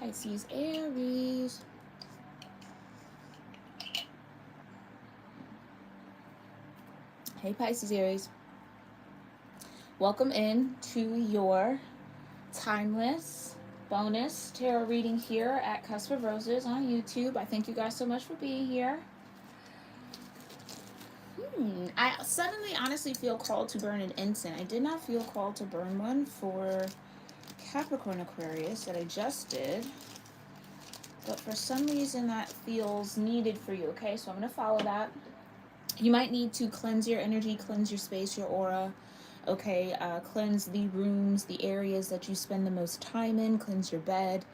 Pisces-Aries. Hey, Pisces-Aries. Welcome in to your timeless bonus tarot reading here at Cusp of Roses on YouTube. I thank you guys so much for being here. I suddenly honestly feel called to burn an incense. I did not feel called to burn one for Capricorn Aquarius that I just did. But for some reason that feels needed for you, okay? So I'm going to follow that. You might need to cleanse your energy, cleanse your space, your aura, okay? Cleanse the rooms, the areas that you spend the most time in, cleanse your bed,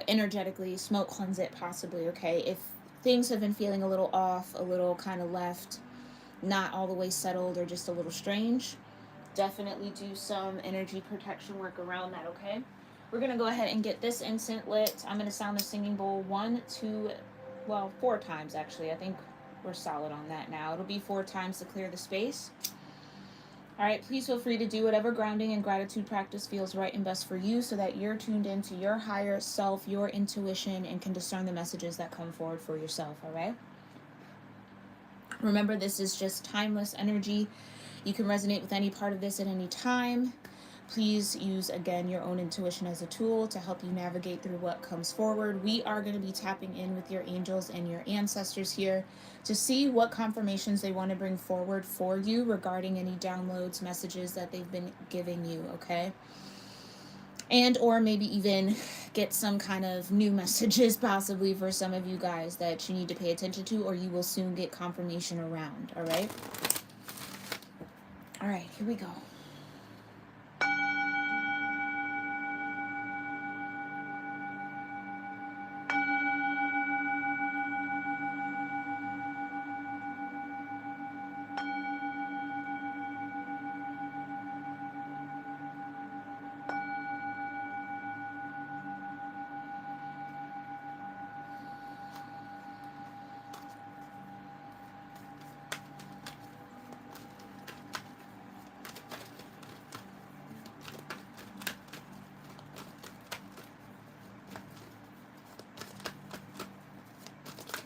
energetically, smoke cleanse it possibly, okay? If things have been feeling a little off, a little kind of left, not all the way settled, or just a little strange, definitely do some energy protection work around that, okay? We're going to go ahead and get this incense lit. I'm going to sound the singing bowl 4 times actually. I think we're solid on that now. It'll be 4 times to clear the space. All right, please feel free to do whatever grounding and gratitude practice feels right and best for you so that you're tuned into your higher self, your intuition, and can discern the messages that come forward for yourself, all right? Remember, this is just timeless energy. You can resonate with any part of this at any time. Please use, again, your own intuition as a tool to help you navigate through what comes forward. We are going to be tapping in with your angels and your ancestors here to see what confirmations they want to bring forward for you regarding any downloads, messages that they've been giving you, okay? And or maybe even get some kind of new messages possibly for some of you guys that you need to pay attention to, or you will soon get confirmation around, all right? All right, here we go.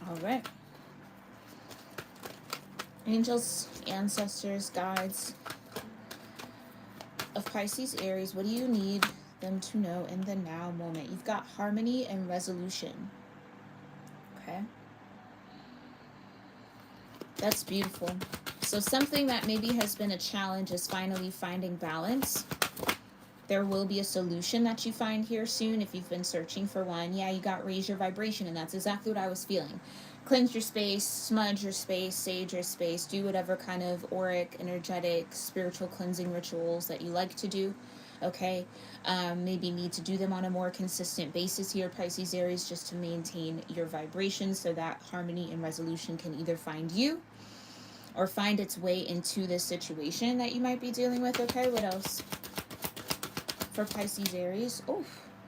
All right. Angels, ancestors, guides of Pisces-Aries, what do you need them to know in the now moment? You've got harmony and resolution. Okay. That's beautiful. So something that maybe has been a challenge is finally finding balance. There will be a solution that you find here soon if you've been searching for one. Yeah, you got raise your vibration, and that's exactly what I was feeling. Cleanse your space, smudge your space, sage your space, do whatever kind of auric, energetic, spiritual cleansing rituals that you like to do, okay? Maybe need to do them on a more consistent basis here, Pisces-Aries, just to maintain your vibration so that harmony and resolution can either find you or find its way into this situation that you might be dealing with, okay? What else? For Pisces-Aries. Oh,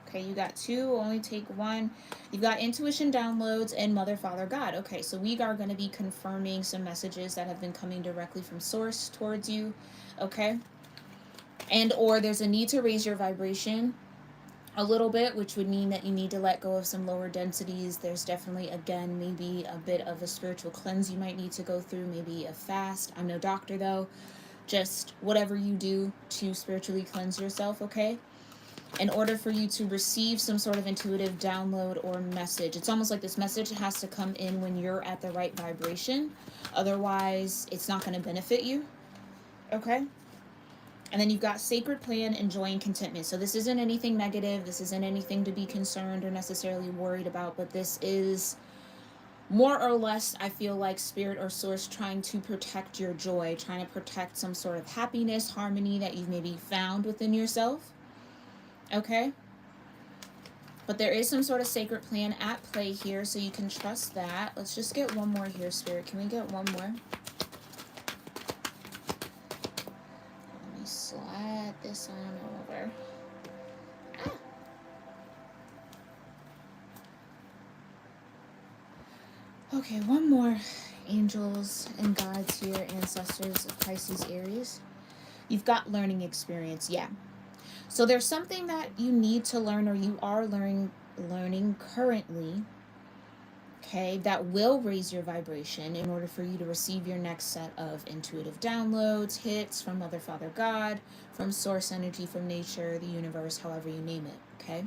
okay, you got 2, only take 1. You've got intuition downloads and Mother, Father, God. Okay, so we are going to be confirming some messages that have been coming directly from source towards you, okay? And or there's a need to raise your vibration a little bit, which would mean that you need to let go of some lower densities. There's definitely, again, maybe a bit of a spiritual cleanse you might need to go through, maybe a fast. I'm no doctor, though. Just whatever you do to spiritually cleanse yourself, okay? In order for you to receive some sort of intuitive download or message, it's almost like this message has to come in when you're at the right vibration. Otherwise, it's not going to benefit you, okay? And then you've got sacred plan and joy and contentment. So this isn't anything negative. This isn't anything to be concerned or necessarily worried about, but this is more or less, I feel like, spirit or source trying to protect your joy, trying to protect some sort of happiness, harmony that you've maybe found within yourself. Okay? But there is some sort of sacred plan at play here, so you can trust that. Let's just get one more here, Spirit. Can we get one more? Let me slide this on over. Okay, one more. Angels and guides here, ancestors of Pisces-Aries. You've got learning experience, yeah. So there's something that you need to learn or you are learning learning currently, okay, that will raise your vibration in order for you to receive your next set of intuitive downloads, hits from Mother, Father, God, from source energy, from nature, the universe, however you name it, okay?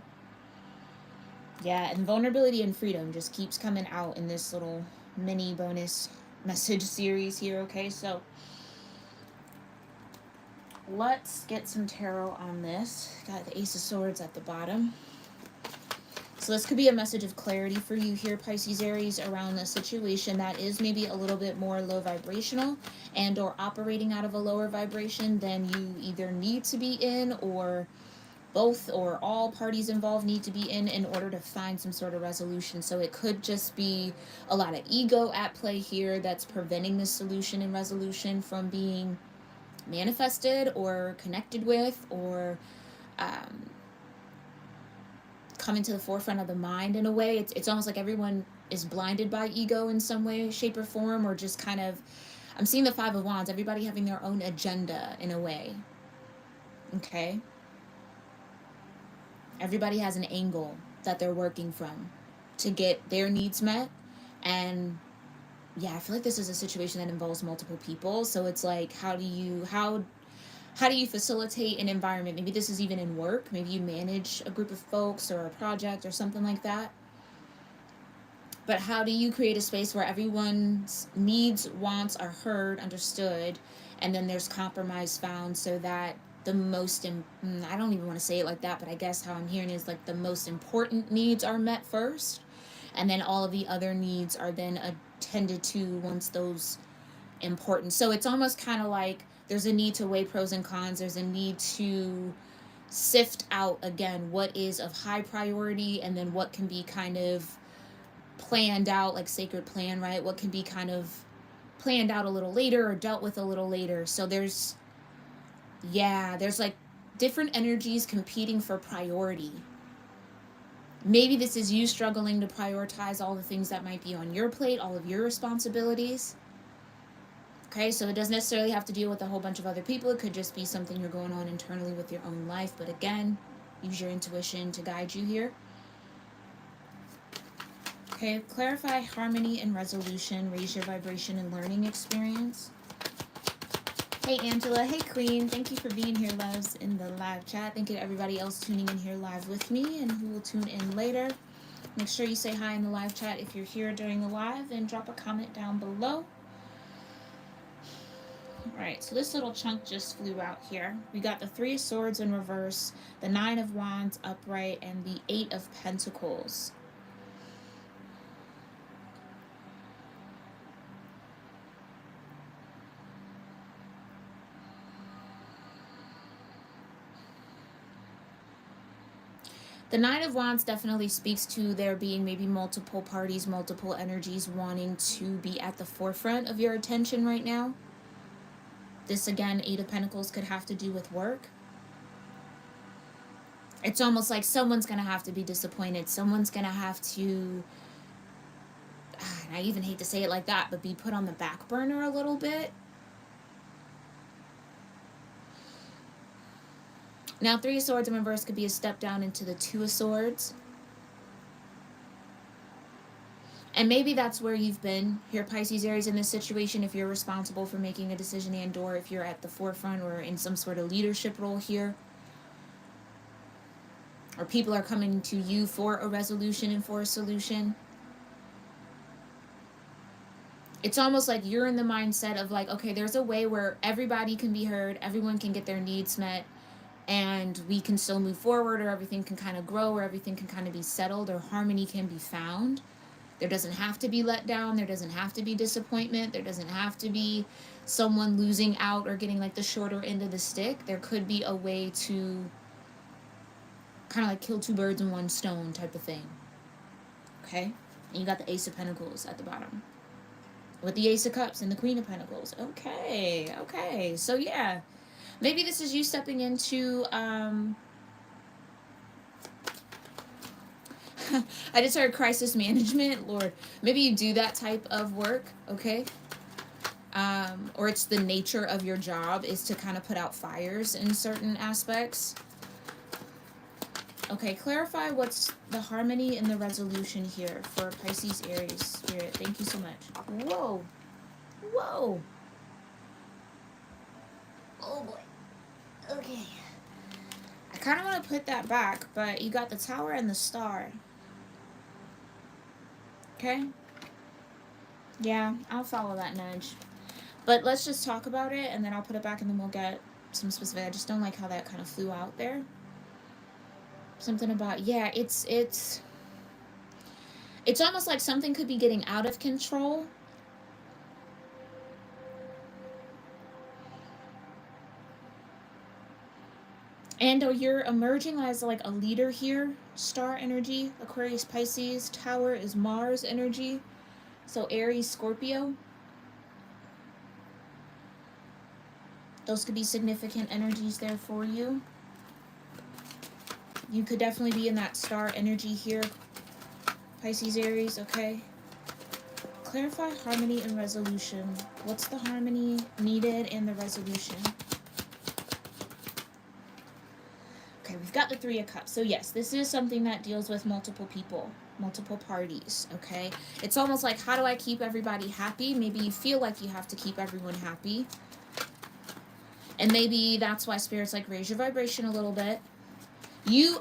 Yeah, and vulnerability and freedom just keeps coming out in this little mini bonus message series here, okay? So let's get some tarot on this. Got the Ace of Swords at the bottom. So this could be a message of clarity for you here, Pisces Aries, around a situation that is maybe a little bit more low vibrational and or operating out of a lower vibration than you either need to be in, or both or all parties involved need to be in order to find some sort of resolution. So it could just be a lot of ego at play here that's preventing this solution and resolution from being manifested or connected with, or coming to the forefront of the mind in a way. It's almost like everyone is blinded by ego in some way, shape, or form, or just kind of, I'm seeing the Five of Wands, everybody having their own agenda in a way. Okay? Everybody has an angle that they're working from to get their needs met. And yeah, I feel like this is a situation that involves multiple people. So it's like, how do you facilitate an environment? Maybe this is even in work. Maybe you manage a group of folks or a project or something like that. But how do you create a space where everyone's needs, wants are heard, understood, and then there's compromise found so that the most, I don't even want to say it like that, but I guess how I'm hearing is like the most important needs are met first, and then all of the other needs are then attended to once those important. So it's almost kind of like there's a need to weigh pros and cons. There's a need to sift out, again, what is of high priority and then what can be kind of planned out, like sacred plan, right? What can be kind of planned out a little later or dealt with a little later. So there's like different energies competing for priority. Maybe this is you struggling to prioritize all the things that might be on your plate, all of your responsibilities. Okay, so it doesn't necessarily have to deal with a whole bunch of other people. It could just be something you're going on internally with your own life. But again, use your intuition to guide you here. Okay, clarify harmony and resolution, raise your vibration and learning experience. Hey Angela, hey Queen, thank you for being here, loves, in the live chat. Thank you to everybody else tuning in here live with me and who will tune in later. Make sure you say hi in the live chat if you're here during the live, and drop a comment down below. Alright, so this little chunk just flew out here. We got the Three of Swords in reverse, the Nine of Wands upright, and the Eight of Pentacles. The Nine of Wands definitely speaks to there being maybe multiple parties, multiple energies wanting to be at the forefront of your attention right now. This, again, Eight of Pentacles could have to do with work. It's almost like someone's going to have to be disappointed. Someone's going to have to, and I even hate to say it like that, but be put on the back burner a little bit. Now, Three of Swords in reverse could be a step down into the Two of Swords. And maybe that's where you've been here, Pisces Aries, in this situation, if you're responsible for making a decision and or if you're at the forefront or in some sort of leadership role here. Or people are coming to you for a resolution and for a solution. It's almost like you're in the mindset of like, okay, there's a way where everybody can be heard, everyone can get their needs met, and we can still move forward, or everything can kind of grow, or everything can kind of be settled, or harmony can be found. There doesn't have to be let down. There doesn't have to be disappointment. There doesn't have to be someone losing out or getting like the shorter end of the stick. There could be a way to kind of like kill two birds in one stone type of thing. Okay? And you got the Ace of Pentacles at the bottom, with the Ace of Cups and the Queen of Pentacles. Okay. So yeah, maybe this is you stepping into, I just heard crisis management. Lord, maybe you do that type of work, okay? Or it's the nature of your job is to kind of put out fires in certain aspects. Okay, clarify what's the harmony and the resolution here for Pisces, Aries, Spirit. Thank you so much. Whoa. Whoa. Oh boy. Okay. I kind of want to put that back, but you got the Tower and the Star. Okay? Yeah, I'll follow that nudge. But let's just talk about it, and then I'll put it back, and then we'll get some specific. I just don't like how that kind of flew out there. Something about, yeah, it's almost like something could be getting out of control. And you're emerging as like a leader here. Star energy, Aquarius, Pisces. Tower is Mars energy. So Aries, Scorpio. Those could be significant energies there for you. You could definitely be in that star energy here. Pisces, Aries, okay. Clarify harmony and resolution. What's the harmony needed and the resolution? Okay, we've got the Three of Cups. So yes, this is something that deals with multiple people, multiple parties, okay? It's almost like, how do I keep everybody happy? Maybe you feel like you have to keep everyone happy. And maybe that's why Spirit's like, raise your vibration a little bit.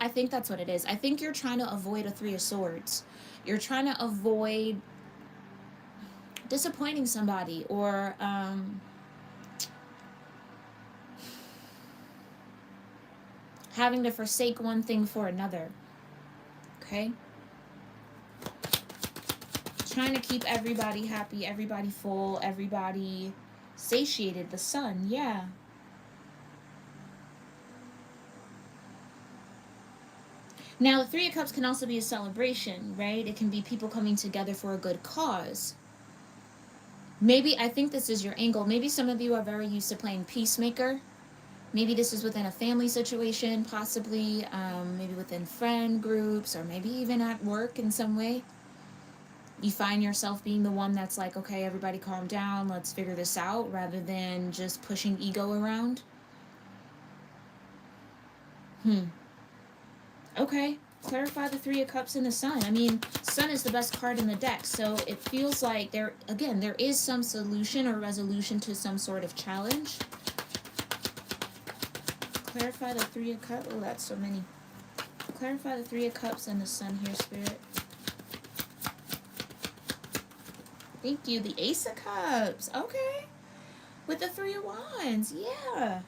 I think that's what it is. I think you're trying to avoid a Three of Swords. You're trying to avoid disappointing somebody or having to forsake one thing for another. Okay? Trying to keep everybody happy, everybody full, everybody satiated. The sun, yeah. Now, the Three of Cups can also be a celebration, right? It can be people coming together for a good cause. Maybe, I think this is your angle. Maybe some of you are very used to playing peacemaker. Maybe this is within a family situation, possibly maybe within friend groups, or maybe even at work in some way. You find yourself being the one that's like, okay, everybody calm down, let's figure this out, rather than just pushing ego around. Okay, clarify the Three of Cups and the Sun. I mean, Sun is the best card in the deck, so it feels like there is some solution or resolution to some sort of challenge. Clarify the Three of Cups. Oh, that's so many. Clarify the Three of Cups and the Sun here, Spirit. Thank you. The Ace of Cups. Okay. With the Three of Wands. Yeah.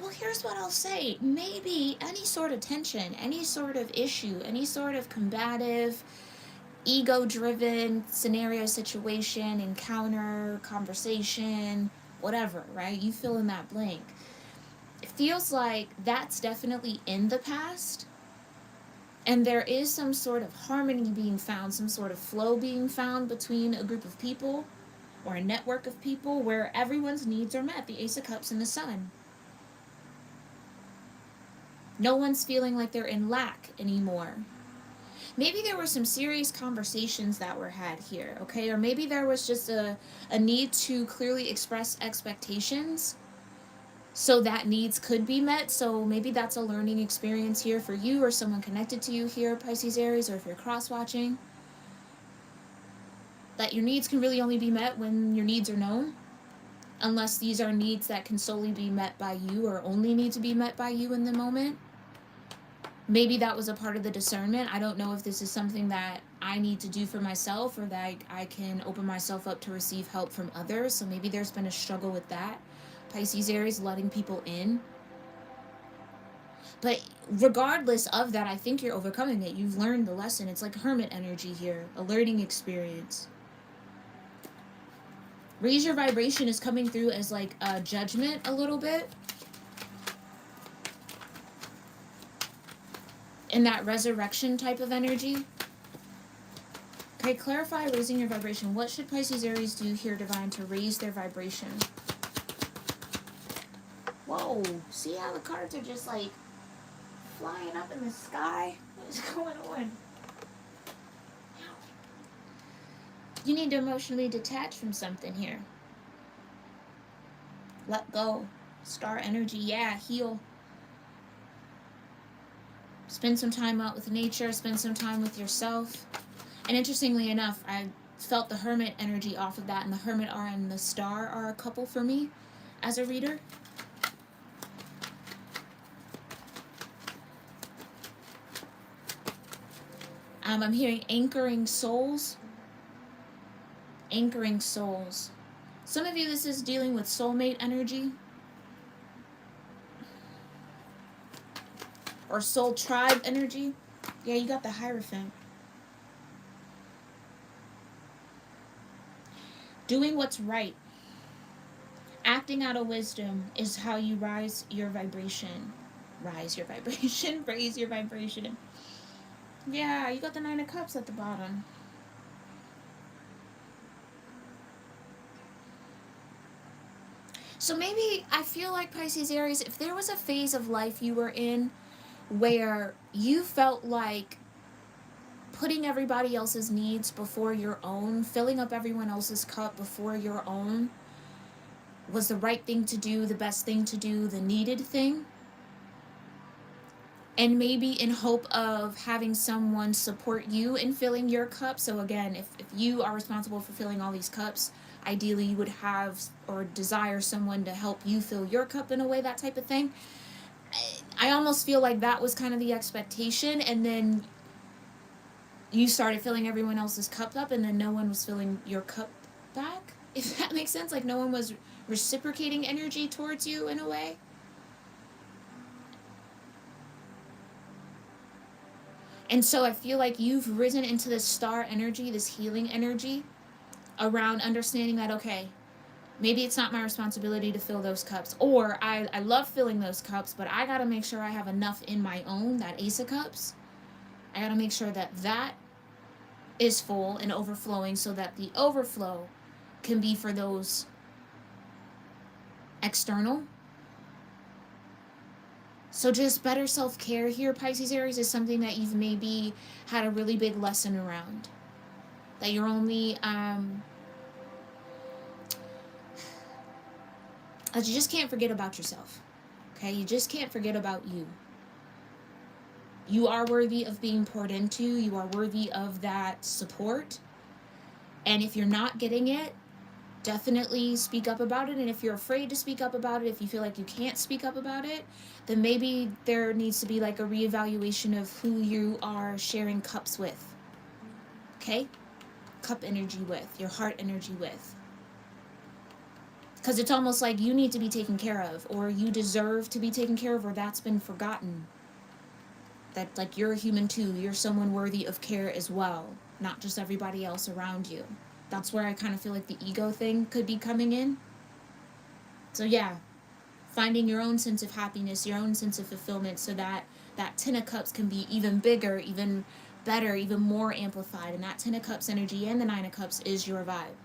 Well, here's what I'll say. Maybe any sort of tension, any sort of issue, any sort of combative, ego-driven scenario, situation, encounter, conversation, whatever, right? You fill in that blank. It feels like that's definitely in the past. And there is some sort of harmony being found, some sort of flow being found between a group of people or a network of people where everyone's needs are met. The Ace of Cups and the Sun. No one's feeling like they're in lack anymore. Maybe there were some serious conversations that were had here, okay? Or maybe there was just a need to clearly express expectations so that needs could be met. So maybe that's a learning experience here for you or someone connected to you here, Pisces, Aries, or if you're cross-watching. That your needs can really only be met when your needs are known. Unless these are needs that can solely be met by you or only need to be met by you in the moment. Maybe that was a part of the discernment. I don't know if this is something that I need to do for myself or that I can open myself up to receive help from others. So maybe there's been a struggle with that. Pisces, Aries, letting people in. But regardless of that, I think you're overcoming it. You've learned the lesson. It's like hermit energy here, a learning experience. Raise your vibration is coming through as like a judgment a little bit. In that resurrection type of energy. Okay, clarify raising your vibration. What should Pisces, Aries do here, Divine, to raise their vibration? Whoa, see how the cards are just like flying up in the sky? What is going on? You need to emotionally detach from something here. Let go. Star energy, yeah, heal. Spend some time out with nature, spend some time with yourself. And interestingly enough, I felt the hermit energy off of that, and the hermit and the star are a couple for me as a reader. I'm hearing anchoring souls. Anchoring souls. Some of you, this is dealing with soulmate energy. Or soul tribe energy. Yeah, you got the Hierophant. Doing what's right. Acting out of wisdom is how you rise your vibration. Rise your vibration. Raise your vibration. Yeah, you got the Nine of Cups at the bottom. So maybe I feel like Pisces-Aries, if there was a phase of life you were in where you felt like putting everybody else's needs before your own, filling up everyone else's cup before your own was the right thing to do, the best thing to do, the needed thing. And maybe in hope of having someone support you in filling your cup. So again, if you are responsible for filling all these cups, ideally you would have or desire someone to help you fill your cup in a way, that type of thing. I almost feel like that was kind of the expectation, and then you started filling everyone else's cup up, and then no one was filling your cup back, if that makes sense. Like no one was reciprocating energy towards you in a way. And so I feel like you've risen into this star energy, this healing energy, around understanding that, okay, maybe it's not my responsibility to fill those cups. Or I love filling those cups, but I got to make sure I have enough in my own, that Ace of Cups. I got to make sure that that is full and overflowing, so that the overflow can be for those external. So just better self-care here, Pisces-Aries, is something that you've maybe had a really big lesson around. That you're only, that you just can't forget about yourself. Okay? You just can't forget about you. You are worthy of being poured into. You are worthy of that support. And if you're not getting it, definitely speak up about it. And if you're afraid to speak up about it, if you feel like you can't speak up about it, then maybe there needs to be like a reevaluation of who you are sharing cups with. Okay? Cup energy with, your heart energy with. Because it's almost like you need to be taken care of, or you deserve to be taken care of, or that's been forgotten. That like you're a human too, you're someone worthy of care as well, not just everybody else around you. That's where I kind of feel like the ego thing could be coming in. So yeah, finding your own sense of happiness, your own sense of fulfillment, so that that Ten of Cups can be even bigger, even better, even more amplified. And that Ten of Cups energy and the Nine of Cups is your vibe.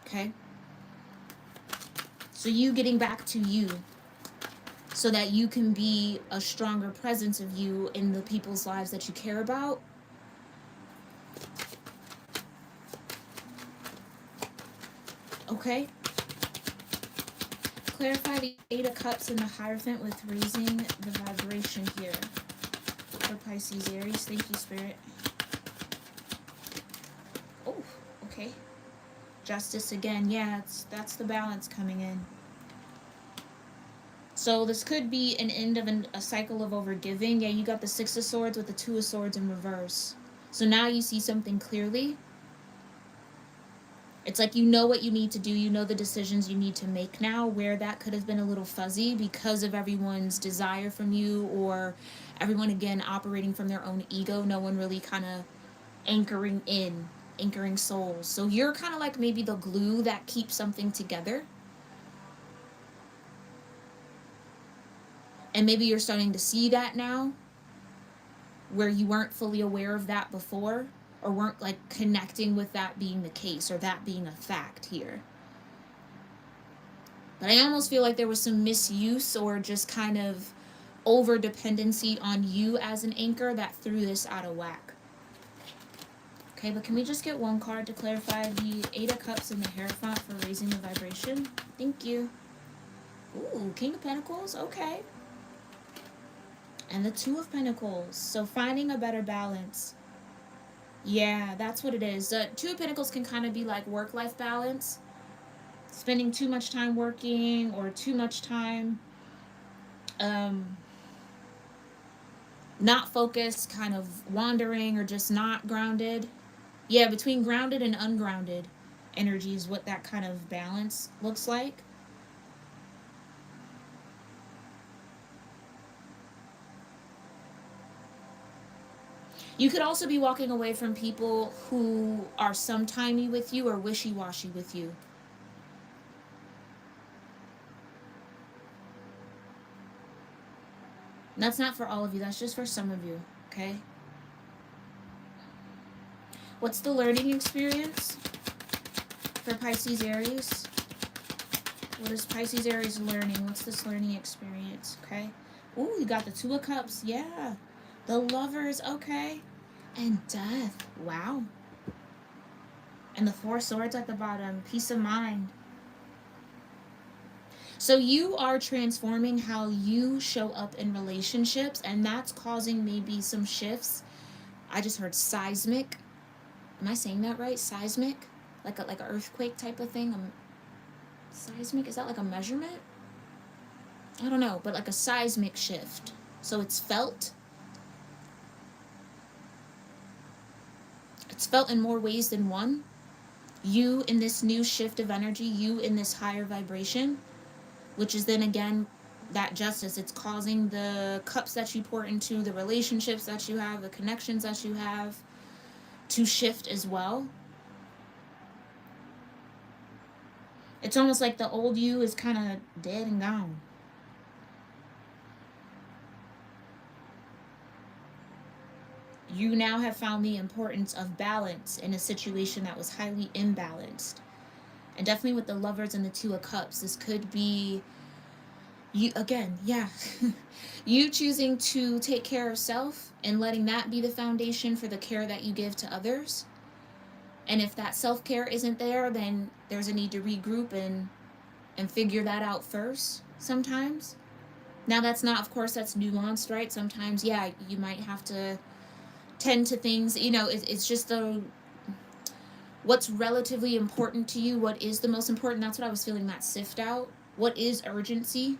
Okay? So you getting back to you, so that you can be a stronger presence of you in the people's lives that you care about. Okay? Clarify the Eight of Cups and the Hierophant with raising the vibration here for Pisces-Aries. Thank you, Spirit. Oh, okay. Justice again. Yeah, that's the balance coming in. So this could be an end of a cycle of overgiving. Yeah, you got the Six of Swords with the Two of Swords in reverse. So now you see something clearly. It's like you know what you need to do. You know the decisions you need to make now, where that could have been a little fuzzy because of everyone's desire from you, or everyone, again, operating from their own ego. No one really kind of anchoring souls. So you're kind of like maybe the glue that keeps something together. And maybe you're starting to see that now, where you weren't fully aware of that before, or weren't like connecting with that being the case, or that being a fact here. But I almost feel like there was some misuse, or just kind of over dependency on you as an anchor, that threw this out of whack. Okay, but can we just get one card to clarify the Eight of Cups and the Hierophant for raising the vibration? Thank you. Ooh, King of Pentacles. Okay. And the Two of Pentacles. So finding a better balance. Yeah, that's what it is. The Two of Pentacles can kind of be like work-life balance. Spending too much time working or too much time um, not focused, kind of wandering or just not grounded. Yeah, between grounded and ungrounded energy is what that kind of balance looks like. You could also be walking away from people who are sometimey with you or wishy-washy with you. And that's not for all of you, that's just for some of you, okay? What's the learning experience for Pisces-Aries? What is Pisces-Aries learning? What's this learning experience, okay? Ooh, you got the Two of Cups, yeah. The Lovers, okay. And Death, wow. And the Four Swords at the bottom, peace of mind. So you are transforming how you show up in relationships, and that's causing maybe some shifts. I just heard seismic. Am I saying that right? Seismic? Like an earthquake type of thing? Seismic? Is that like a measurement? I don't know, but like a seismic shift. So it's felt. It's felt in more ways than one. You in this new shift of energy, you in this higher vibration, which is then again that justice. It's causing the cups that you pour into, the relationships that you have, the connections that you have to shift as well. It's almost like the old you is kind of dead and gone. You now have found the importance of balance in a situation that was highly imbalanced. And definitely with the Lovers and the Two of Cups, this could be you again, yeah. You choosing to take care of self and letting that be the foundation for the care that you give to others. And if that self-care isn't there, then there's a need to regroup and figure that out first sometimes. Now that's not, of course, that's nuanced, right? Sometimes, yeah, you might have to tend to things, it's just the what's relatively important to you, what is the most important. That's what I was feeling, that sift out. What is urgency?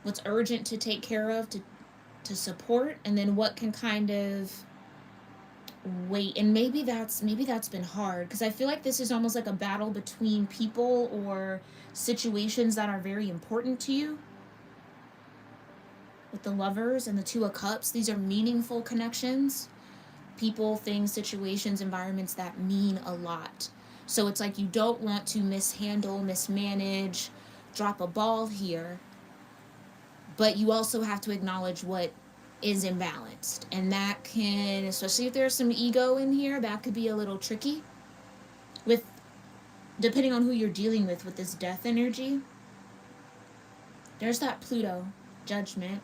What's urgent to take care of, to support, and then what can kind of wait. And maybe that's been hard, because I feel like this is almost like a battle between people or situations that are very important to you. With the Lovers and the Two of Cups, these are meaningful connections. People, things, situations, environments that mean a lot. So it's like you don't want to mishandle, mismanage, drop a ball here, but you also have to acknowledge what is imbalanced. And that can, especially if there's some ego in here, that could be a little tricky with, depending on who you're dealing with this death energy. There's that Pluto judgment.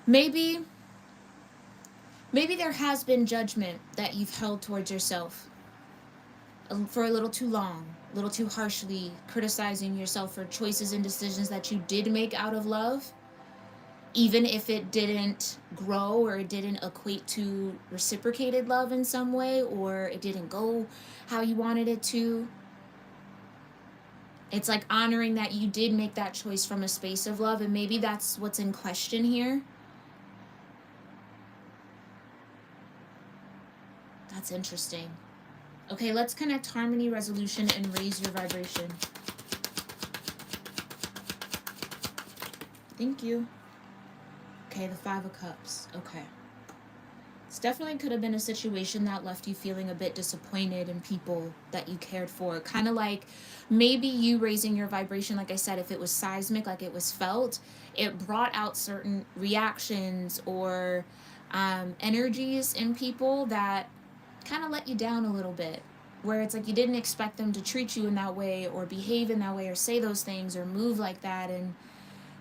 Maybe there has been judgment that you've held towards yourself for a little too long, a little too harshly, criticizing yourself for choices and decisions that you did make out of love, even if it didn't grow or it didn't equate to reciprocated love in some way, or it didn't go how you wanted it to. It's like honoring that you did make that choice from a space of love, and maybe that's what's in question here. That's interesting. Okay, let's connect harmony, resolution, and raise your vibration. Thank you. Okay, the Five of Cups. Okay. This definitely could have been a situation that left you feeling a bit disappointed in people that you cared for. Kind of like maybe you raising your vibration, like I said, if it was seismic, like it was felt, it brought out certain reactions or energies in people that kind of let you down a little bit, where it's like you didn't expect them to treat you in that way or behave in that way or say those things or move like that. And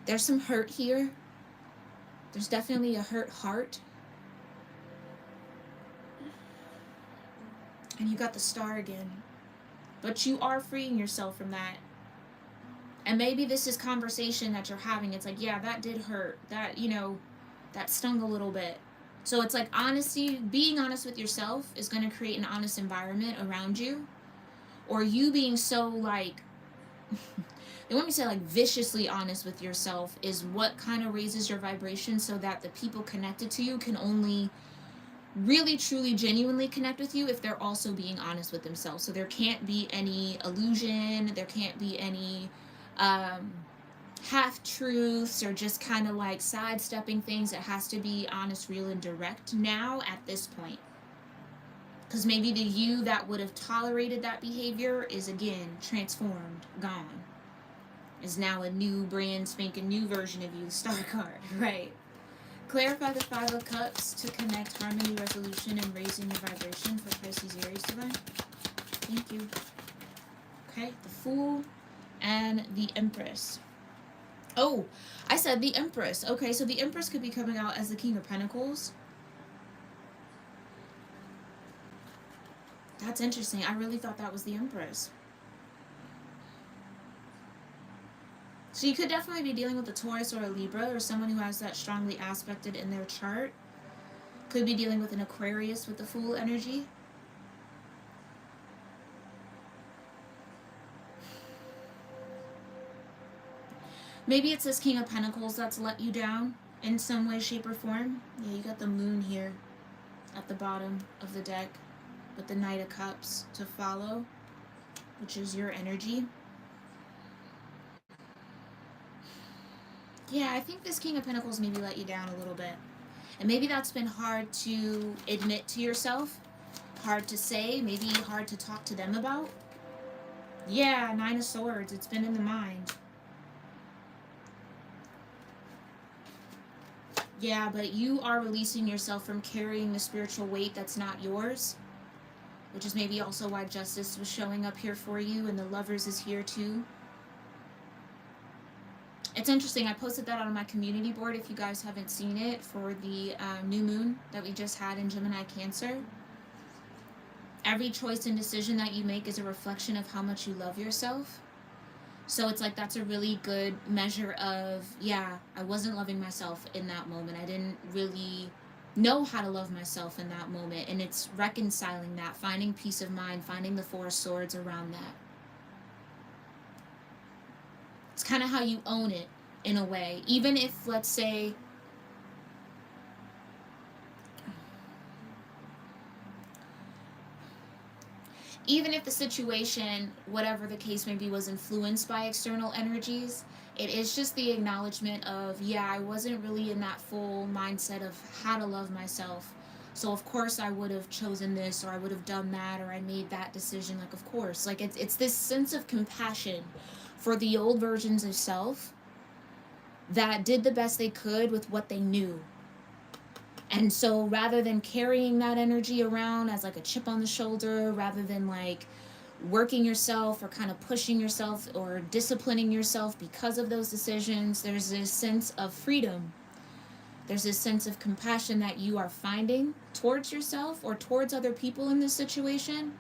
there's some hurt here. There's definitely a hurt heart. And you got the Star again. But you are freeing yourself from that. And maybe this is conversation that you're having. It's like, yeah, that did hurt. That, that stung a little bit. So it's like honesty, being honest with yourself is going to create an honest environment around you. Or you being so like, they want me to say like viciously honest with yourself is what kind of raises your vibration so that the people connected to you can only really truly genuinely connect with you if they're also being honest with themselves. So there can't be any illusion, there can't be any half truths or just kind of like sidestepping things. It has to be honest, real, and direct now at this point. Because maybe the you that would have tolerated that behavior is again transformed, gone. Is now a new, brand spanking new version of you, star card, right? Clarify the Five of Cups to connect harmony, resolution, and raising your vibration for Pisces-Aries divine. Thank you. Okay, the Fool and the Empress. Oh, I said the Empress. Okay, so the Empress could be coming out as the King of Pentacles. That's interesting. I really thought that was the Empress. So you could definitely be dealing with a Taurus or a Libra or someone who has that strongly aspected in their chart. Could be dealing with an Aquarius with the Fool energy. Maybe it's this King of Pentacles that's let you down in some way, shape, or form. Yeah, you got the Moon here at the bottom of the deck with the Knight of Cups to follow, which is your energy. Yeah, I think this King of Pentacles maybe let you down a little bit. And maybe that's been hard to admit to yourself, hard to say, maybe hard to talk to them about. Yeah, Nine of Swords, it's been in the mind. Yeah, but you are releasing yourself from carrying the spiritual weight that's not yours, which is maybe also why Justice was showing up here for you, and the Lovers is here too. It's interesting, I posted that on my community board if you guys haven't seen it, for the new moon that we just had in Gemini Cancer. Every choice and decision that you make is a reflection of how much you love yourself. So it's like that's a really good measure of, yeah, I wasn't loving myself in that moment. I didn't really know how to love myself in that moment. And it's reconciling that, finding peace of mind, finding the Four of Swords around that. It's kind of how you own it in a way. Even if, let's say, even if the situation, whatever the case may be, was influenced by external energies, it is just the acknowledgement of, yeah, I wasn't really in that full mindset of how to love myself. So of course I would have chosen this, or I would have done that, or I made that decision. Like, of course, like it's this sense of compassion for the old versions of self that did the best they could with what they knew. And so rather than carrying that energy around as like a chip on the shoulder, rather than like working yourself or kind of pushing yourself or disciplining yourself because of those decisions, there's this sense of freedom. There's this sense of compassion that you are finding towards yourself or towards other people in this situation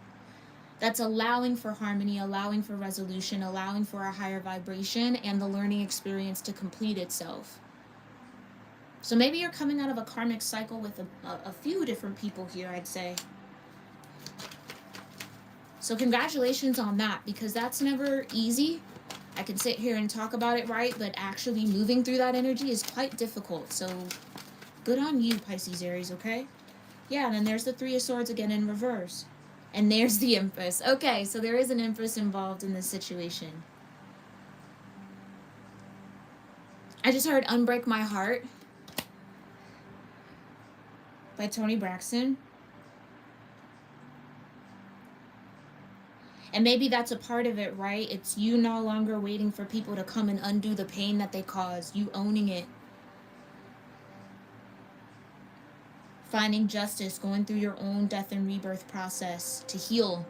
that's allowing for harmony, allowing for resolution, allowing for a higher vibration and the learning experience to complete itself. So maybe you're coming out of a karmic cycle with a few different people here, I'd say. So congratulations on that, because that's never easy. I can sit here and talk about it, right? But actually moving through that energy is quite difficult. So good on you, Pisces-Aries, okay? Yeah, and then there's the Three of Swords again in reverse. And there's the Empress. Okay, so there is an Empress involved in this situation. I just heard Unbreak My Heart by Toni Braxton. And maybe that's a part of it, right? It's you no longer waiting for people to come and undo the pain that they caused. You owning it. Finding justice, going through your own death and rebirth process to heal.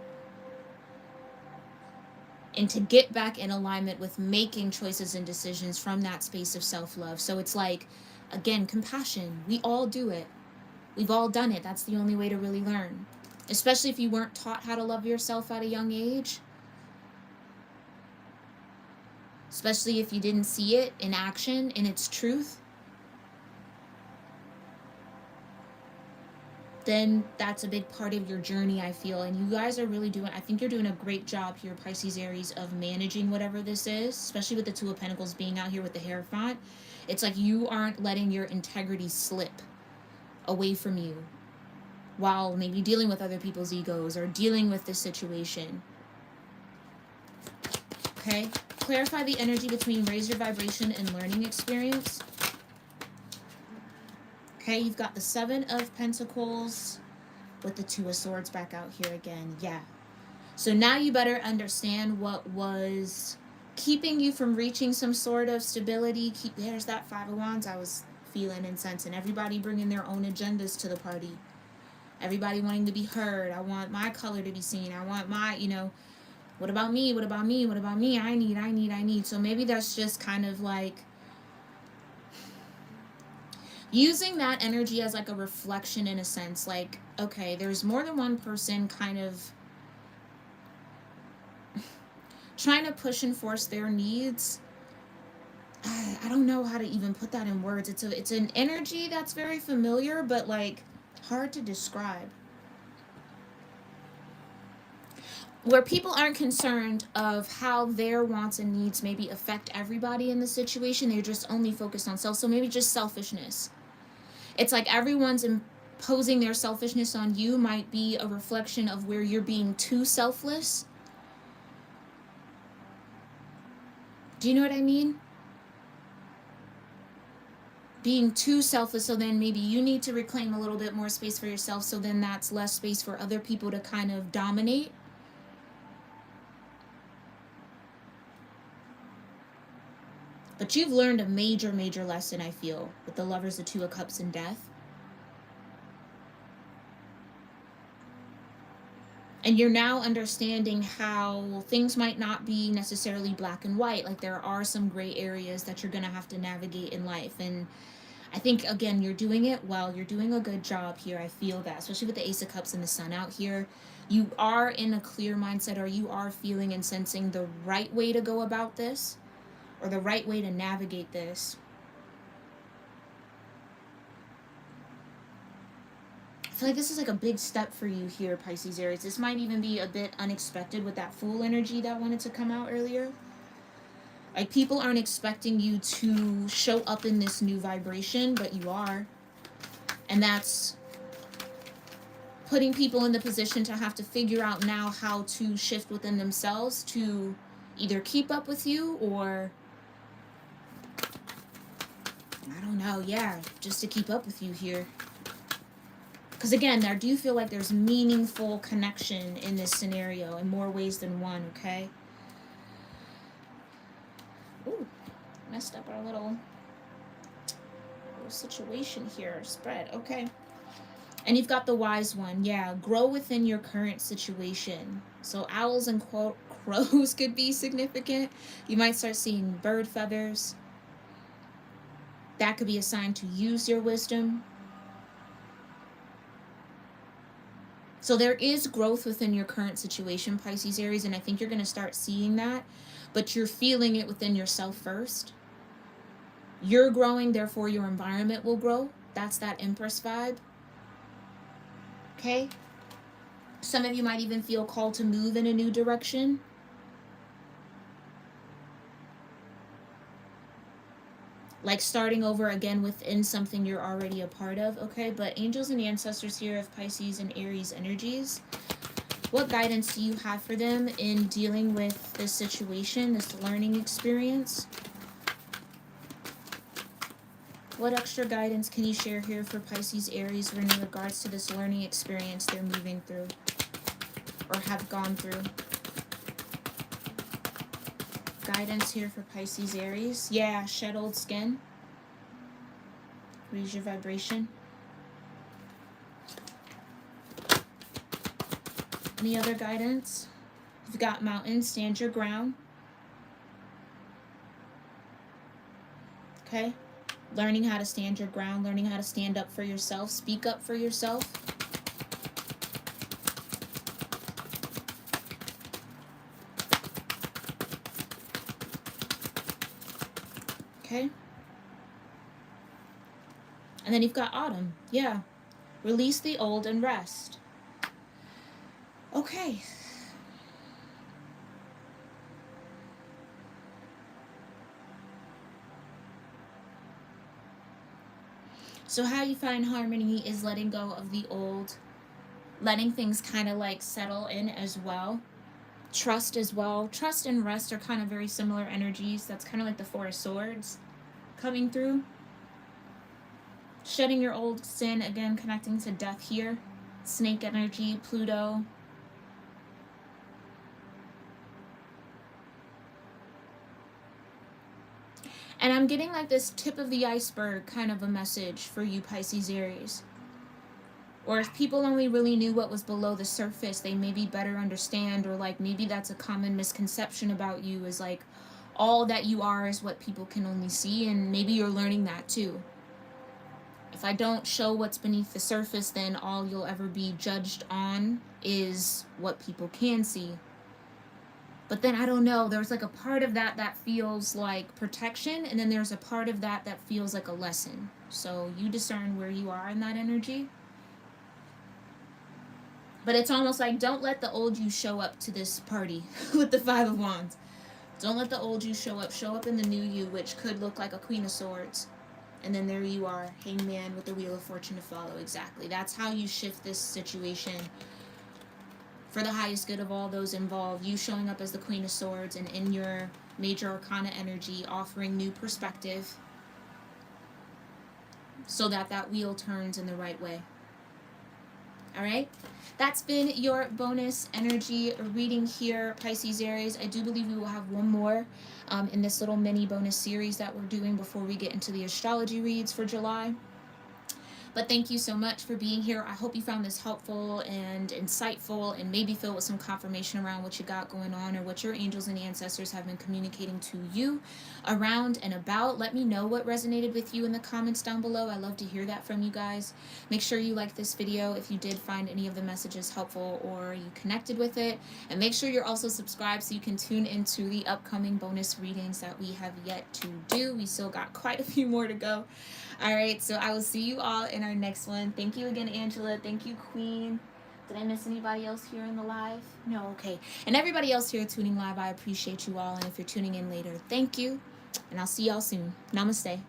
And to get back in alignment with making choices and decisions from that space of self-love. So it's like, again, compassion. We all do it. We've all done it. That's the only way to really learn. Especially if you weren't taught how to love yourself at a young age. especially if you didn't see it in action, in its truth, then that's a big part of your journey, I feel. And you guys are really doing, I think you're doing a great job here, Pisces Aries, of managing whatever this is, especially with the Two of Pentacles being out here with the Hierophant. It's like you aren't letting your integrity slip away from you while maybe dealing with other people's egos or dealing with this situation. Okay? Clarify the energy between raise your vibration and learning experience. Okay, you've got the Seven of Pentacles with the Two of Swords back out here again. Yeah. So now you better understand what was keeping you from reaching some sort of stability. There's that Five of Wands I was feeling and sensing. Everybody bringing their own agendas to the party. Everybody wanting to be heard. I want my color to be seen. I want my, you know, what about me? What about me? What about me? I need. So maybe that's just kind of like using that energy as like a reflection in a sense. Like, okay, there's more than one person kind of trying to push and force their needs. I don't know how to even put that in words. It's an energy that's very familiar, but like hard to describe. Where people aren't concerned of how their wants and needs maybe affect everybody in the situation. They're just only focused on self. So maybe just selfishness. It's like everyone's imposing their selfishness on you might be a reflection of where you're being too selfless. Do you know what I mean? Being too selfless, so then maybe you need to reclaim a little bit more space for yourself, so then that's less space for other people to kind of dominate. But you've learned a major, major lesson, I feel, with the Lovers, the Two of Cups, and Death. And you're now understanding how things might not be necessarily black and white. Like there are some gray areas that you're going to have to navigate in life. And I think, again, you're doing it well. You're doing a good job here. I feel that, especially with the Ace of Cups and the Sun out here. You are in a clear mindset, or you are feeling and sensing the right way to go about this, or the right way to navigate this. I feel like this is like a big step for you here, Pisces Aries. This might even be a bit unexpected with that Fool energy that wanted to come out earlier. Like people aren't expecting you to show up in this new vibration, but you are. And that's putting people in the position to have to figure out now how to shift within themselves to either keep up with you or, I don't know, yeah, just to keep up with you here. Because again, I do feel like there's meaningful connection in this scenario in more ways than one, okay? Ooh, messed up our little situation here, spread, okay. And you've got the Wise One, yeah, grow within your current situation. So owls and crows could be significant. You might start seeing bird feathers. That could be a sign to use your wisdom. So there is growth within your current situation, Pisces Aries, and I think you're going to start seeing that, but you're feeling it within yourself first. You're growing, therefore your environment will grow. That's that Empress vibe. Okay? Some of you might even feel called to move in a new direction. Like starting over again within something you're already a part of, okay? But angels and ancestors here of Pisces and Aries energies, what guidance do you have for them in dealing with this situation, this learning experience? What extra guidance can you share here for Pisces, Aries in regards to this learning experience they're moving through or have gone through? Guidance here for Pisces, Aries. Yeah, shed old skin. Raise your vibration. Any other guidance? You've got mountains, stand your ground. Okay? Learning how to stand your ground, learning how to stand up for yourself, speak up for yourself. Okay? And then you've got autumn. Yeah. Release the old and rest. Okay. So how you find harmony is letting go of the old, letting things kind of like settle in as well. Trust as well. Trust and rest are kind of very similar energies. That's kind of like the Four of Swords coming through. Shedding your old sin, again, connecting to death here. Snake energy, Pluto. And I'm getting like this tip of the iceberg kind of a message for you, Pisces-Aries. Or if people only really knew what was below the surface, they maybe better understand, or like maybe that's a common misconception about you, is like all that you are is what people can only see, and maybe you're learning that too. If I don't show what's beneath the surface, then all you'll ever be judged on is what people can see. But then I don't know, there's like a part of that that feels like protection, and then there's a part of that that feels like a lesson. So you discern where you are in that energy. But it's almost like, don't let the old you show up to this party with the Five of Wands. Don't let the old you show up in the new you, which could look like a Queen of Swords. And then there you are, Hangman with the Wheel of Fortune to follow. Exactly. That's how you shift this situation for the highest good of all those involved. You showing up as the Queen of Swords and in your major arcana energy, offering new perspective so that that wheel turns in the right way. All right, that's been your bonus energy reading here, Pisces-Aries. I do believe we will have one more in this little mini bonus series that we're doing before we get into the astrology reads for July. But thank you so much for being here. I hope you found this helpful and insightful, and maybe filled with some confirmation around what you got going on, or what your angels and ancestors have been communicating to you around and about. Let me know what resonated with you in the comments down below. I love to hear that from you guys. Make sure you like this video if you did find any of the messages helpful or you connected with it. And make sure you're also subscribed so you can tune into the upcoming bonus readings that we have yet to do. We still got quite a few more to go. All right, so I will see you all in our next one. Thank you again, Angela. Thank you, Queen. Did I miss anybody else here in the live? No, okay. And everybody else here tuning live, I appreciate you all. And if you're tuning in later, thank you. And I'll see y'all soon. Namaste.